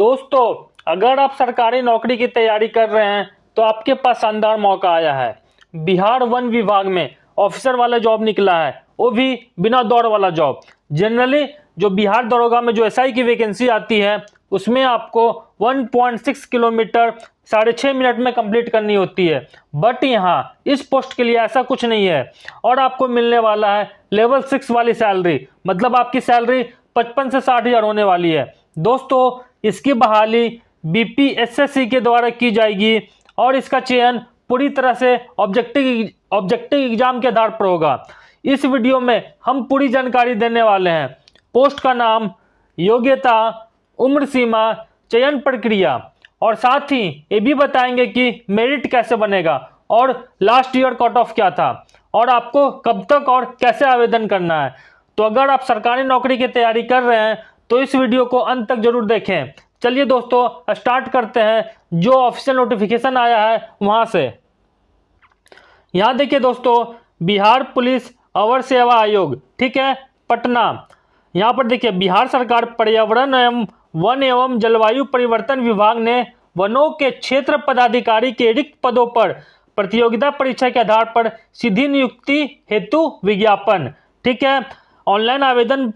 दोस्तों, अगर आप सरकारी नौकरी की तैयारी कर रहे हैं तो आपके पास शानदार मौका आया है। बिहार वन विभाग में ऑफिसर वाला जॉब निकला है, वो भी बिना दौड़ वाला जॉब। जनरली जो बिहार दरोगा में जो एसआई की वैकेंसी आती है उसमें आपको 1.6 किलोमीटर 6.5 मिनट में कंप्लीट करनी होती है। बट यहाँ इस पोस्ट के लिए ऐसा कुछ नहीं है और आपको मिलने वाला है लेवल 6 वाली सैलरी। मतलब आपकी सैलरी 55 से 60 हज़ार होने वाली है। दोस्तों, इसकी बहाली बीपीएसएससी के द्वारा की जाएगी और इसका चयन पूरी तरह से ऑब्जेक्टिव एग्जाम के आधार पर होगा। इस वीडियो में हम पूरी जानकारी देने वाले हैं। पोस्ट का नाम, योग्यता, उम्र सीमा, चयन प्रक्रिया और साथ ही ये भी बताएंगे कि मेरिट कैसे बनेगा और लास्ट ईयर कट ऑफ क्या था और आपको कब तक और कैसे आवेदन करना है। तो अगर आप सरकारी नौकरी की तैयारी कर रहे हैं तो इस वीडियो को अंत तक जरूर देखें। चलिए दोस्तों, स्टार्ट करते हैं जो ऑफिशियल नोटिफिकेशन आया है वहां से। यहां देखिए दोस्तों, बिहार पुलिस अवर सेवा आयोग, ठीक है, पटना। यहां पर देखिए, बिहार सरकार पर्यावरण एवं वन एवं जलवायु परिवर्तन विभाग ने वनों के क्षेत्र पदाधिकारी के रिक्त पदों पर प्रतियोगिता परीक्षा के आधार पर सीधी नियुक्ति हेतु विज्ञापन, ठीक है। ऑनलाइन आवेदन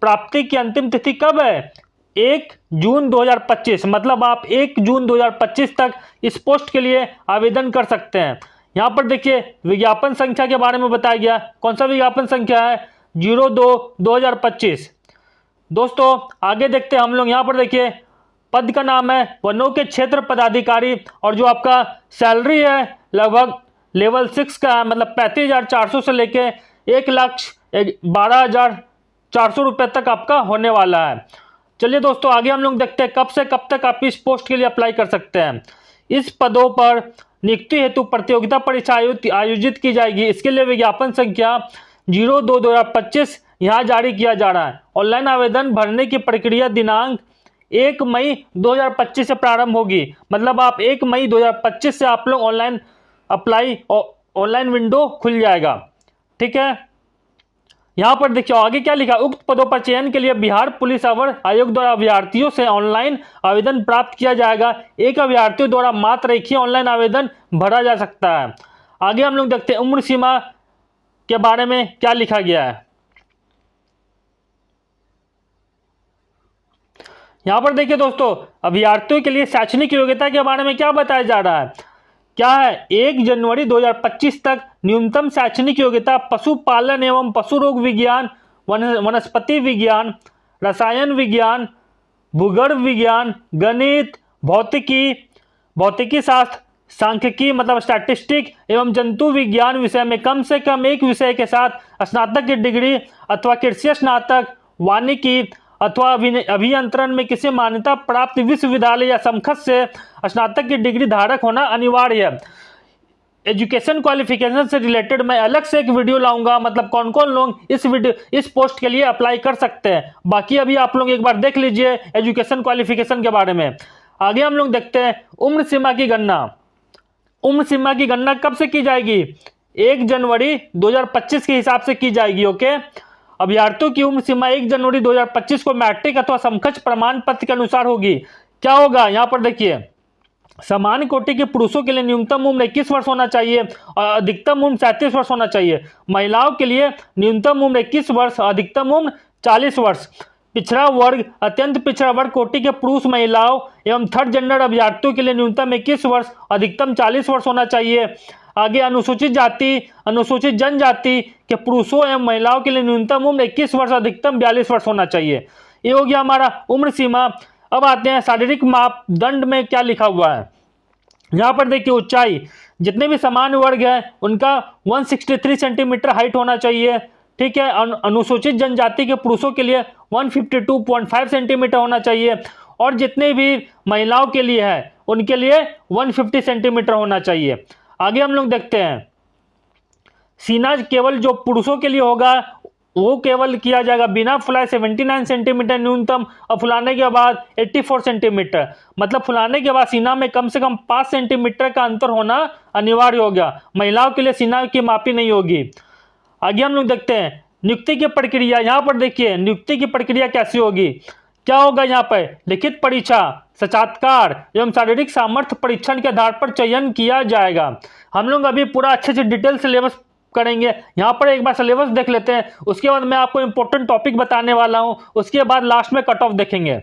प्राप्ति की अंतिम तिथि कब है? 1 जून 2025। मतलब आप 1 जून 2025 तक इस पोस्ट के लिए आवेदन कर सकते हैं। यहाँ पर देखिए, विज्ञापन संख्या के बारे में बताया गया। कौन सा विज्ञापन संख्या है? 02/2025। दोस्तों आगे देखते हैं हम लोग। यहाँ पर देखिए, पद का नाम है वनों के क्षेत्र पदाधिकारी और जो आपका सैलरी है लगभग लेवल 6 का है। मतलब 35,400 से लेके 1,12,400 रुपये तक आपका होने वाला है। चलिए दोस्तों, आगे हम लोग देखते हैं कब से कब तक आप इस पोस्ट के लिए अप्लाई कर सकते हैं। इस पदों पर नियुक्ति हेतु प्रतियोगिता परीक्षा आयोजित की जाएगी। इसके लिए विज्ञापन संख्या 02/2025 यहाँ जारी किया जा रहा है। ऑनलाइन आवेदन भरने की प्रक्रिया दिनांक 1 मई 2025 से प्रारंभ होगी। मतलब आप 1 मई 2025 से आप लोग ऑनलाइन विंडो खुल जाएगा, ठीक है। यहां पर देखिए आगे क्या लिखा, उक्त पदों पर चयन के लिए बिहार पुलिस अवर आयोग द्वारा अभ्यर्थियों से ऑनलाइन आवेदन प्राप्त किया जाएगा। एक अभ्यर्थियों द्वारा मात्र एक ही ऑनलाइन आवेदन भरा जा सकता है। आगे हम लोग देखते हैं उम्र सीमा के बारे में क्या लिखा गया है। यहां पर देखिए दोस्तों, अभ्यर्थियों के लिए शैक्षणिक योग्यता के बारे में क्या बताया जा रहा है। क्या है? 1 जनवरी 2025 तक न्यूनतम शैक्षणिक योग्यता पशुपालन एवं पशु रोग विज्ञान, वनस्पति विज्ञान, रसायन विज्ञान, भूगर्भ विज्ञान, गणित, भौतिकी शास्त्र, सांख्यिकी मतलब स्टैटिस्टिक एवं जंतु विज्ञान विषय में कम से कम एक विषय के साथ स्नातक की डिग्री अथवा कृषि स्नातक, वानिकी अथवा अभियंत्रण में किसी मान्यता प्राप्त विश्वविद्यालय या समकक्ष से स्नातक की डिग्री धारक होना अनिवार्य है। एजुकेशन क्वालिफिकेशन से रिलेटेड मैं अलग से एक वीडियो लाऊंगा। मतलब कौन कौन लोग इस पोस्ट के लिए अप्लाई कर सकते हैं। बाकी अभी आप लोग एक बार देख लीजिए एजुकेशन क्वालिफिकेशन के बारे में। आगे हम लोग देखते हैं उम्र सीमा की गणना। उम्र सीमा की गणना कब से की जाएगी? 1 जनवरी 2025 के हिसाब से की जाएगी, ओके। अभ्यर्थियों की उम्र सीमा 1 जनवरी 2025 को मैट्रिक अथवा समकक्ष प्रमाण पत्र के अनुसार होगी। क्या होगा? यहाँ पर देखिए, सामान्य कोटि के पुरुषों के लिए न्यूनतम उम्र 21 वर्ष होना चाहिए और अधिकतम उम्र 37 वर्ष होना चाहिए। महिलाओं के लिए न्यूनतम उम्र 21 वर्ष, अधिकतम उम्र 40 वर्ष। पिछड़ा वर्ग, अत्यंत पिछड़ा वर्ग कोटि के पुरुष, महिलाओं एवं थर्ड जेंडर अभ्यर्थियों के लिए न्यूनतम 21 वर्ष, अधिकतम 40 वर्ष होना चाहिए। आगे अनुसूचित जाति, अनुसूचित जनजाति के पुरुषों एवं महिलाओं के लिए न्यूनतम उम्र 21 वर्ष, अधिकतम 42 वर्ष होना चाहिए। ये हो गया हमारा उम्र सीमा। अब आते हैं शारीरिक मापदंड में क्या लिखा हुआ है। यहाँ पर देखिए, ऊंचाई, जितने भी समान वर्ग है उनका 163 सेंटीमीटर हाइट होना चाहिए, ठीक है। अनुसूचित जनजाति के पुरुषों के लिए 152.5 सेंटीमीटर होना चाहिए और जितने भी महिलाओं के लिए है उनके लिए 150 सेंटीमीटर होना चाहिए। आगे हम लोग देखते हैं, सीना केवल जो पुरुषों के लिए होगा वो केवल किया जाएगा बिना फुलाए 79 सेंटीमीटर न्यूनतम और फुलाने के बाद 84 सेंटीमीटर। मतलब फुलाने के बाद सीना में कम से कम 5 सेंटीमीटर का अंतर होना अनिवार्य होगा। महिलाओं के लिए सीना की मापी नहीं होगी। आगे हम लोग देखते हैं नियुक्ति की प्रक्रिया। यहाँ पर देखिए नियुक्ति की प्रक्रिया कैसी होगी। क्या होगा यहाँ पर? लिखित परीक्षा, साक्षात्कार एवं शारीरिक सामर्थ्य परीक्षण के आधार पर चयन किया जाएगा। हम लोग अभी पूरा अच्छे से डिटेल सिलेबस करेंगे। यहाँ पर एक बार सिलेबस देख लेते हैं, उसके बाद मैं आपको इंपॉर्टेंट टॉपिक बताने वाला हूँ, उसके बाद लास्ट में कट ऑफ देखेंगे।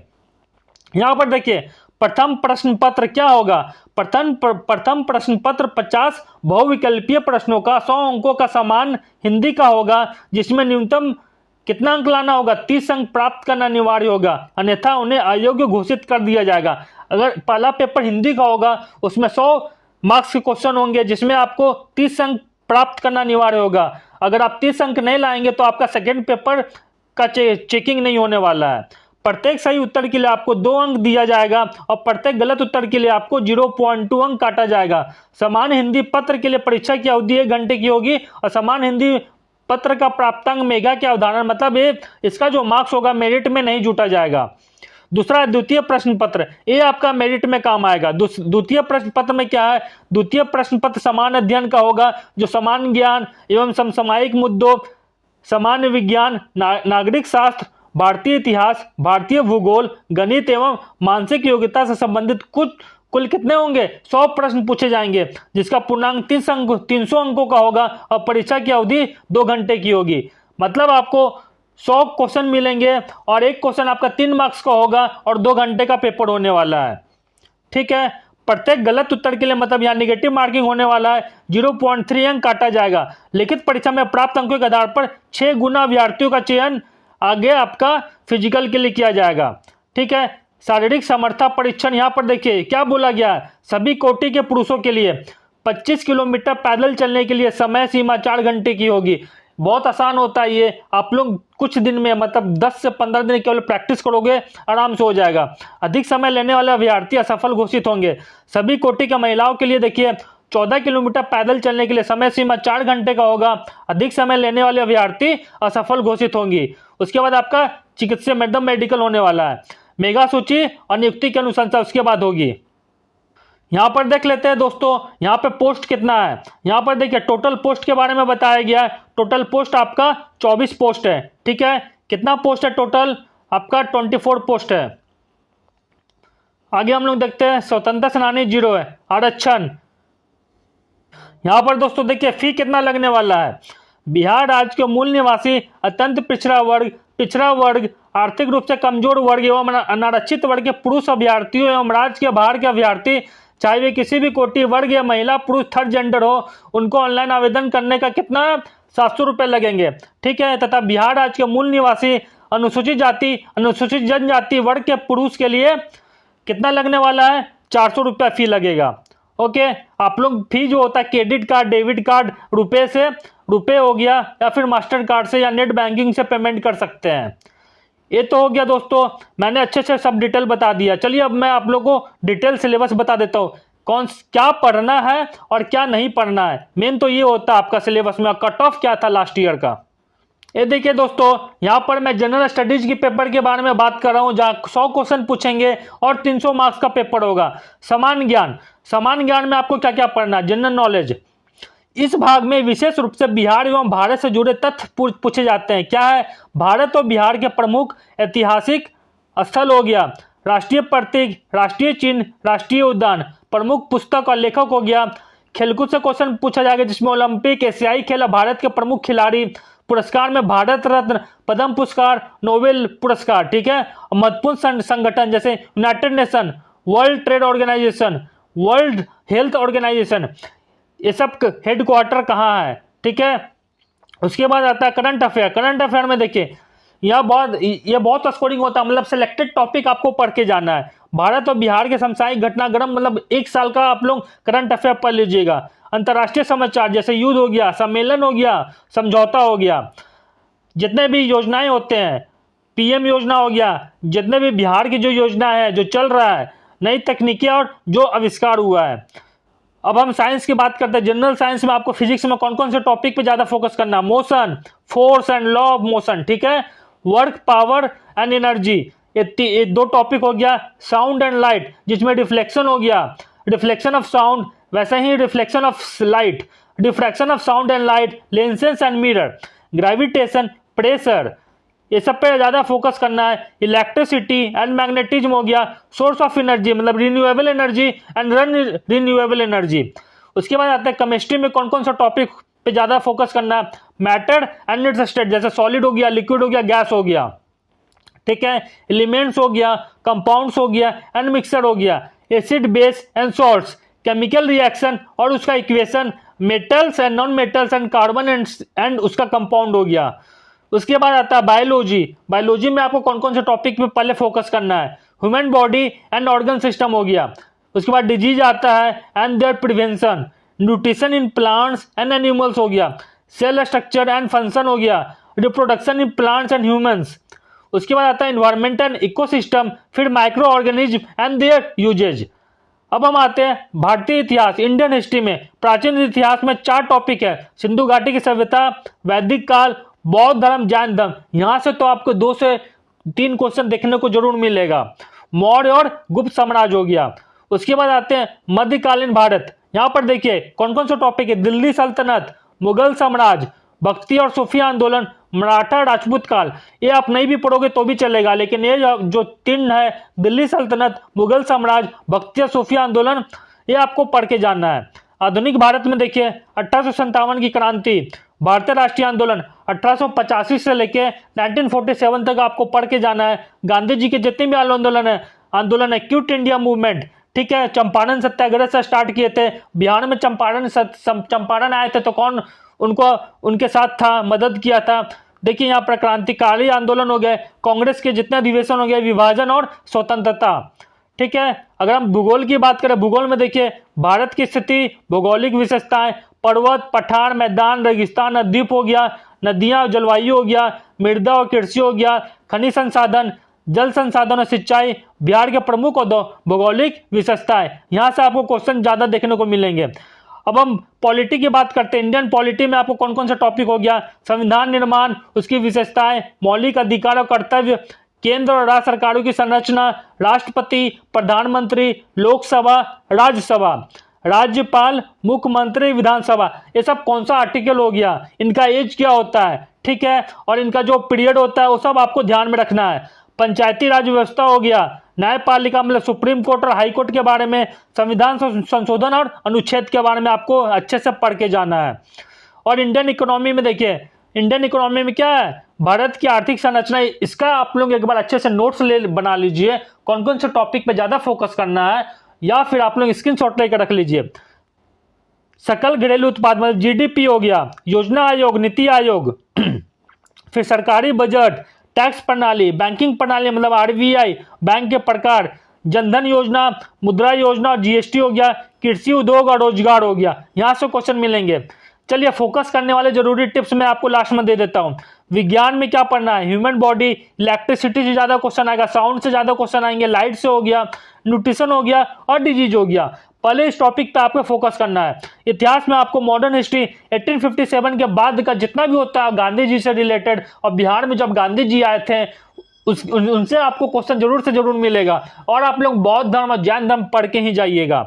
यहाँ पर देखिए, प्रथम प्रश्न पत्र क्या होगा? प्रथम प्रश्न पत्र 50 बहुविकल्पीय प्रश्नों का 100 अंकों का समान हिंदी का होगा, जिसमें न्यूनतम कितना अंक लाना होगा? 30 अंक प्राप्त करना अनिवार्य होगा, अन्यथा उन्हें अयोग्य घोषित कर दिया जाएगा। अगर पहला पेपर हिंदी का होगा, उसमें 100 मार्क्स के क्वेश्चन होंगे, जिसमें आपको 30 अंक प्राप्त करना अनिवार्य होगा। अगर आप 30 अंक नहीं लाएंगे तो आपका सेकेंड पेपर का चेकिंग नहीं होने वाला है। प्रत्येक सही उत्तर के लिए आपको 2 अंक दिया जाएगा और प्रत्येक गलत उत्तर के लिए आपको 0.2 अंक काटा जाएगा। समान हिंदी पत्र के लिए परीक्षा की अवधि 1 घंटे की होगी और समान हिंदी पत्र का प्राप्तांक मेगा की अवधारणा, मतलब ये इसका जो मार्क्स होगा मेरिट में नहीं जुटा जाएगा। दूसरा, द्वितीय प्रश्न पत्र, ये आपका मेरिट में काम आएगा। द्वितीय प्रश्न पत्र में क्या है? द्वितीय प्रश्न पत्र समान अध्ययन का होगा, जो समान ज्ञान एवं समसामयिक मुद्दों, सामान्य विज्ञान, नागरिक शास्त्र, भारतीय इतिहास, भारतीय भूगोल, गणित एवं मानसिक योग्यता से संबंधित कुल कितने होंगे? 100 प्रश्न पूछे जाएंगे, जिसका पूर्णांक 300 अंकों का होगा और परीक्षा की अवधि 2 घंटे की होगी। मतलब आपको 100 क्वेश्चन मिलेंगे और एक क्वेश्चन आपका 3 मार्क्स का होगा और 2 घंटे का पेपर होने वाला है। ठीक है। प्रत्येक गलत उत्तर के लिए, मतलब यहाँ निगेटिव मार्किंग होने वाला है, 0.3 अंक काटा जाएगा। लिखित परीक्षा में प्राप्त अंकों के आधार पर 6 गुना अभ्यर्थियों का चयन आगे आपका फिजिकल के लिए किया जाएगा। ठीक है। शारीरिक समर्था परीक्षण, यहाँ पर देखिए क्या बोला गया है। सभी कोटि के पुरुषों के लिए 25 किलोमीटर पैदल चलने के लिए समय सीमा 4 घंटे की होगी। बहुत आसान होता है ये, आप लोग कुछ दिन में, मतलब 10 से 15 दिन केवल प्रैक्टिस करोगे, आराम से हो जाएगा। अधिक समय लेने वाले अभ्यर्थी असफल घोषित होंगे। सभी कोटि के महिलाओं के लिए देखिए 14 किलोमीटर पैदल चलने के लिए समय सीमा 4 घंटे का होगा। अधिक समय लेने वाले अभ्यर्थी असफल घोषित होंगी। उसके बाद आपका चिकित्सा मेडिकल होने वाला है। मेगा सूची और नियुक्ति की अनुशंसा उसके बाद होगी। यहाँ पर देख लेते हैं दोस्तों, यहाँ पे पोस्ट कितना है। यहाँ पर देखिए टोटल पोस्ट के बारे में बताया गया है। टोटल पोस्ट आपका 24 पोस्ट है। ठीक है। कितना पोस्ट है टोटल? आपका 24 पोस्ट है। आगे हम लोग देखते हैं, स्वतंत्रता सेनानी 0 है। आरक्षण, यहाँ पर दोस्तों देखिए फी कितना लगने वाला है। बिहार राज्य के मूल निवासी, अत्यंत पिछड़ा वर्ग, आर्थिक रूप से कमजोर वर्ग एवं अनारक्षित वर्ग के पुरुष अभ्यर्थियों एवं राज्य के बाहर के अभ्यर्थी, चाहे वे किसी भी कोटि वर्ग या महिला पुरुष थर्ड जेंडर हो, उनको ऑनलाइन आवेदन करने का कितना 700 रुपये लगेंगे। ठीक है। तथा बिहार राज्य के मूल निवासी, अनुसूचित जाति, अनुसूचित जनजाति वर्ग के पुरुष के लिए कितना लगने वाला है? 400 रुपया फी लगेगा। ओके। आप लोग फी जो होता है क्रेडिट कार्ड, डेबिट कार्ड, रुपए हो गया, या फिर मास्टर कार्ड से या नेट बैंकिंग से पेमेंट कर सकते हैं। ये तो हो गया दोस्तों, मैंने अच्छे से सब डिटेल बता दिया। चलिए अब मैं आप लोगों को डिटेल सिलेबस बता देता हूँ, क्या पढ़ना है और क्या नहीं पढ़ना है। मेन तो ये होता है आपका सिलेबस में। कट ऑफ क्या था लास्ट ईयर का? ये देखिए दोस्तों, यहाँ पर मैं जनरल स्टडीज के पेपर के बारे में बात कर रहा हूँ, जहाँ 100 क्वेश्चन पूछेंगे और 300 मार्क्स का पेपर होगा। समान ज्ञान में आपको क्या क्या पढ़ना है? General knowledge. इस भाग में विशेष रूप से बिहार एवं भारत से जुड़े तथ्य पूछे जाते हैं। क्या है? भारत और बिहार के प्रमुख ऐतिहासिक स्थल हो गया, राष्ट्रीय प्रतीक, राष्ट्रीय चिन्ह, राष्ट्रीय उद्यान, प्रमुख पुस्तक और लेखक हो गया। खेलकूद से क्वेश्चन पूछा जाएगा, जिसमें ओलंपिक, एशियाई खेल, भारत के प्रमुख खिलाड़ी। पुरस्कार में भारत रत्न, पद्म पुरस्कार, नोबेल पुरस्कार। ठीक है। महत्वपूर्ण संगठन जैसे united nation, world trade organisation, world health organisation, ये सब हेडक्वार्टर कहाँ है। ठीक है। उसके बाद आता है करंट अफेयर में देखिए यह बहुत स्कोरिंग होता है, मतलब सिलेक्टेड टॉपिक आपको पढ़ के जाना है। भारत और बिहार के समसामयिक घटनाक्रम, मतलब 1 साल का आप लोग करंट अफेयर पढ़ लीजिएगा। अंतर्राष्ट्रीय समाचार जैसे युद्ध हो गया, सम्मेलन हो गया, समझौता हो गया, जितने भी योजनाएं होते हैं, पीएम योजना हो गया, जितने भी बिहार की जो योजना है, जो चल रहा है, नई तकनीकें और जो आविष्कार हुआ है। अब हम साइंस की बात करते हैं। जनरल साइंस में आपको फिजिक्स में कौन कौन से टॉपिक पे ज्यादा फोकस करना है? Motion, force and law of motion. ठीक है। वर्क, पावर एंड एनर्जी, ये 2 टॉपिक हो गया। साउंड एंड लाइट, जिसमें रिफ्लेक्शन हो गया, रिफ्लेक्शन ऑफ साउंड, वैसे ही reflection of light, diffraction of sound and light, lenses and mirror, gravitation, pressure, ये सब पे ज़्यादा फोकस करना है। इलेक्ट्रिसिटी एंड मैग्नेटिज्म हो गया, सोर्स ऑफ एनर्जी मतलब renewable energy and renewable energy. उसके बाद आता है केमिस्ट्री में कौन कौन सा टॉपिक पे ज़्यादा फोकस करना है, मैटर एंड इट्स स्टेट, जैसे सॉलिड हो गया, लिक्विड हो गया, गैस हो गया, ठीक है, एलिमेंट्स हो गया, कंपाउंड्स हो गया एंड मिक्सर हो गया, acid base and salts, chemical reaction और उसका equation, metals and non metals and carbon and उसका कंपाउंड हो गया। उसके बाद आता है बायोलॉजी। बायोलॉजी में आपको कौन कौन से टॉपिक पे पहले फोकस करना है, human body and organ system हो गया। उसके बाद डिजीज आता है and their prevention, nutrition in plants and animals हो गया, सेल स्ट्रक्चर एंड फंक्शन हो गया, reproduction in plants and humans. उसके बाद आता है इन्वायरमेंट एंड इकोसिस्टम, फिर micro organism and their uses. अब हम आते हैं भारतीय इतिहास, इंडियन हिस्ट्री में प्राचीन इतिहास में 4 टॉपिक है, सिंधु घाटी की सभ्यता, वैदिक काल, बौद्ध धर्म, जैन धर्म। यहां से तो आपको 2 से 3 क्वेश्चन देखने को जरूर मिलेगा। मौर्य और गुप्त साम्राज्य हो गया। उसके बाद आते हैं मध्यकालीन भारत। यहां पर देखिए कौन कौन सा टॉपिक है, दिल्ली सल्तनत, मुगल साम्राज्य, भक्ति और सूफी आंदोलन, मराठा राजपूत काल। ये आप नहीं भी पढ़ोगे तो भी चलेगा, लेकिन ये जो 3 है, दिल्ली सल्तनत, मुगल साम्राज्य, भक्ति और सूफी आंदोलन, ये आपको पढ़ के जानना है। आधुनिक भारत में देखिए 1857 की क्रांति, भारतीय राष्ट्रीय आंदोलन 1885 से लेके 1947 तक आपको पढ़ के जाना है। गांधी जी के जितने भी आंदोलन है, क्विट इंडिया मूवमेंट, ठीक है, चंपारण सत्याग्रह से स्टार्ट किए थे। बिहार में चंपारण आए थे तो कौन उनके साथ था, मदद किया था। देखिए यहाँ पर क्रांतिकारी आंदोलन हो गए, कांग्रेस के जितने अधिवेशन हो गए, विभाजन और स्वतंत्रता, ठीक है। अगर हम भूगोल की बात करें, भूगोल में देखिए भारत की स्थिति, भौगोलिक विशेषताएं, पर्वत, पठार, मैदान, रेगिस्तान, द्वीप हो गया, नदियां, जलवायु हो गया, मृदा और कृषि हो गया, खनिज संसाधन, जल संसाधन और सिंचाई, बिहार के प्रमुख भौगोलिक विशेषताएं। यहां से आपको क्वेश्चन ज्यादा देखने को मिलेंगे। अब हम पॉलिटी की बात करते हैं। इंडियन पॉलिटी में आपको कौन कौन सा टॉपिक हो गया, संविधान निर्माण, उसकी विशेषताएं, मौलिक अधिकार और कर्तव्य, केंद्र और राज्य सरकारों की संरचना, राष्ट्रपति, प्रधानमंत्री, लोकसभा, राज्यसभा, राज्यपाल, मुख्यमंत्री, विधानसभा। ये सब कौन सा आर्टिकल हो गया, इनका एज क्या होता है, ठीक है, और इनका जो पीरियड होता है वो सब आपको ध्यान में रखना है। पंचायती राज व्यवस्था हो गया, न्यायपालिका मतलब सुप्रीम कोर्ट और हाई कोर्ट के बारे में, संविधान संशोधन और अनुच्छेद के बारे में आपको अच्छे से पढ़ के जाना है। और इंडियन इकोनॉमी में देखिए, इंडियन इकोनॉमी में क्या है, भारत की आर्थिक संरचना, इसका आप लोग एक बार अच्छे से नोट्स बना लीजिए, कौन कौन से टॉपिक पे ज्यादा फोकस करना है, या फिर आप लोग स्क्रीनशॉट लेकर रख लीजिए। सकल घरेलू उत्पाद मतलब जीडीपी हो गया, योजना आयोग, नीति आयोग, फिर सरकारी बजट, टैक्स प्रणाली, बैंकिंग प्रणाली मतलब आरबीआई, बैंक के प्रकार, जनधन योजना, मुद्रा योजना और जीएसटी हो गया, कृषि उद्योग और रोजगार हो गया। यहां से क्वेश्चन मिलेंगे। चलिए फोकस करने वाले जरूरी टिप्स मैं आपको लास्ट में दे देता हूं। विज्ञान में क्या पढ़ना है, ह्यूमन बॉडी, इलेक्ट्रिसिटी से ज्यादा क्वेश्चन आएगा, साउंड से ज्यादा क्वेश्चन आएंगे, लाइट से हो गया, न्यूट्रिशन हो गया और डिजीज हो गया। पहले इस टॉपिक पे आपको फोकस करना है। इतिहास में आपको मॉडर्न हिस्ट्री 1857 के बाद का जितना भी होता है गांधी जी से रिलेटेड, और बिहार में जब गांधी जी आए थे उनसे आपको क्वेश्चन जरूर से जरूर मिलेगा। और आप लोग बौद्ध धर्म और जैन धर्म पढ़ के ही जाइएगा।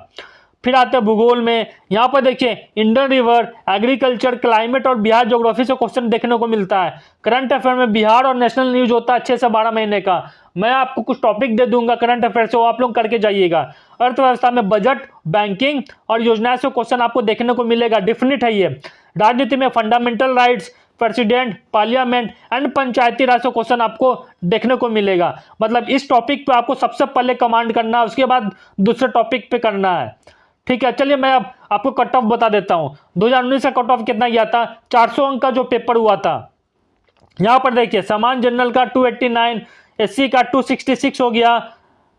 फिर आते हैं भूगोल में, यहाँ पर देखिए इंडियन रिवर, एग्रीकल्चर, क्लाइमेट और बिहार ज्योग्राफी से क्वेश्चन देखने को मिलता है। करंट अफेयर में बिहार और नेशनल न्यूज होता है 6 से 12 महीने का। मैं आपको कुछ टॉपिक दे दूंगा करंट अफेयर से, वो आप लोग करके जाइएगा। अर्थव्यवस्था में बजट, बैंकिंग और योजनाएं से क्वेश्चन आपको देखने को मिलेगा, डेफिनेट है ये। राजनीति में fundamental rights, president, parliament and Panchayati Raj से क्वेश्चन आपको देखने को मिलेगा। मतलब इस टॉपिक पे आपको सबसे पहले कमांड करना है, उसके बाद दूसरे टॉपिक पे करना है, ठीक है। चलिए मैं अब आपको कट ऑफ बता देता हूं। 2019 का कट ऑफ कितना गया था, 400 अंक का जो पेपर हुआ था। यहां पर देखिए सामान्य जनरल का 289, एससी का 266 हो गया,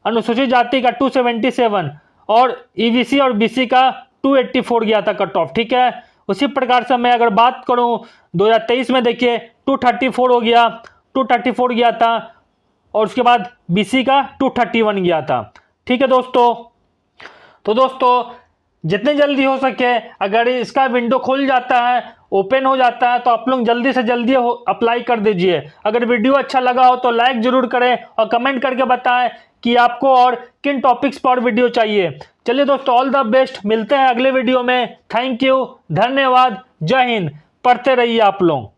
अनुसूचित जाति का 277 और ईबीसी और बीसी का 284 गया था कट ऑफ, ठीक है। उसी प्रकार से मैं अगर बात करूं 2023 में देखिए 234 हो गया, 234 गया था और उसके बाद बीसी का 231 गया था, ठीक है दोस्तों। तो दोस्तों जितने जल्दी हो सके अगर इसका विंडो खुल जाता है, ओपन हो जाता है, तो आप लोग जल्दी से जल्दी अप्लाई कर दीजिए। अगर वीडियो अच्छा लगा हो तो लाइक जरूर करें और कमेंट करके बताएं कि आपको और किन टॉपिक्स पर वीडियो चाहिए। चलिए दोस्तों, ऑल द बेस्ट, मिलते हैं अगले वीडियो में। थैंक यू, धन्यवाद, जय हिंद। पढ़ते रहिए आप लोग।